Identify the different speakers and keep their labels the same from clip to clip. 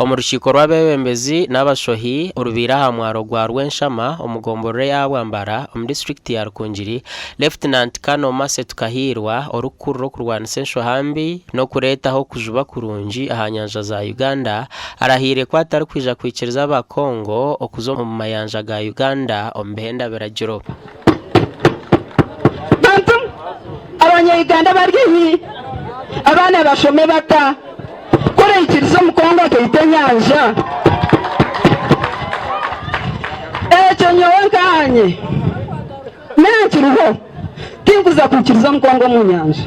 Speaker 1: Omurushiko rw'abebembezi n'abashohi urubira hamwaro gwa Rwenshama omugomborere yabwambara district ya Rukungiri Lieutenant Kano Mase Tukahirwa orukuru ro kurwanisa enshohambi no kuretaho kujuba kurungi ahanyanja za Uganda arahire kwatari kwija kwikiriza abakongo okuzo mu mayanja ga Uganda ombenda beragiro
Speaker 2: bantu abanya-Uganda baryihi abana bashome bata kore ikirizo mukongo kayite nyanja nyowe nkanye nakiruho kinguza kukiriza mukongo mu nyanja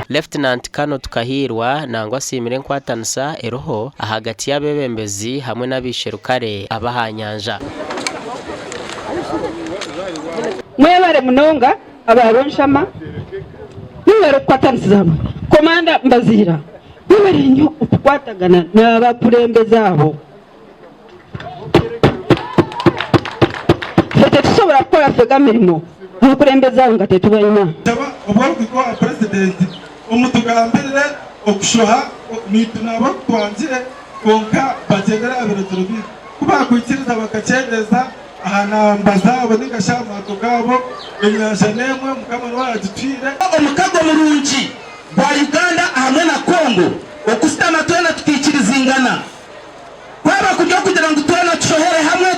Speaker 1: Lieutenant Kano Tukahirwa nangwa simire nkwatanisa eroho ahagati y'abebembezi hamwe n'abisherukare abahanyanja
Speaker 2: mwebare munonga abaronshama niwere kwatanisa hamwe komanda Mbazira niwere nyo ukwatagana n'abapurembeza abo tusobora gukora fega mirimo abakurembeza ngo atetubanya
Speaker 3: ubwo president umutugambirire okushoha nitunabo twanzire konka bagendera abereturubi kuba kwikiriza bakacengeza ahanambaza abanigashama tugabo enyanja nemwe mukamano wajitwire
Speaker 4: omukago murungi wa Uganda hamwe na Kongo okusitama twena tukikiriza ingana kwaba kujya kugira ngo twena tushohere hamwe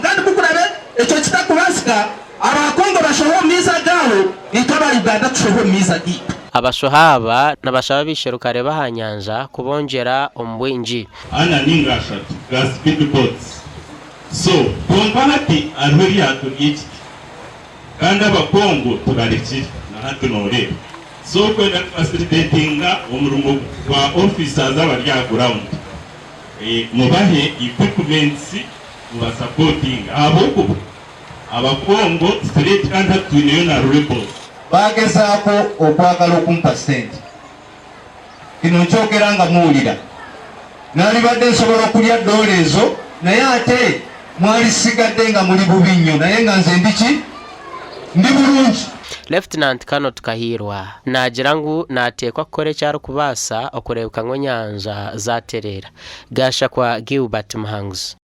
Speaker 4: kandi kukurabe echo kitakubasika abakongo bashoho miza gaho itaba Uganda tushoho miza gi
Speaker 1: abashohaba nabashaba bisherukare bahanyanja kubongera ombwinji
Speaker 5: ana ningasha gas speed boats so kompahati arweri hatu iki kandi abakongo tugarekire na hatu nore so kwenda facilitatinga umurumo wa officers abarya ground mubahe equipments muba supporting aboko abakongo straight kandi hatuneyo na rebels
Speaker 6: bagezako okwagala okumpa sente kino nkyogeranga muwulira nali badde nsobola okulya dola ezo naye ate mwali sigadde nga muli bubi nnyo naye nga nze ndiki ndi bulungi.
Speaker 1: Lieutenant Kano Tukahirwa nagira ngu natekwa kukore cyaro kubasa okurebuka ngo nyanja zaterera gasha kwa Gilbert Muhanguzi.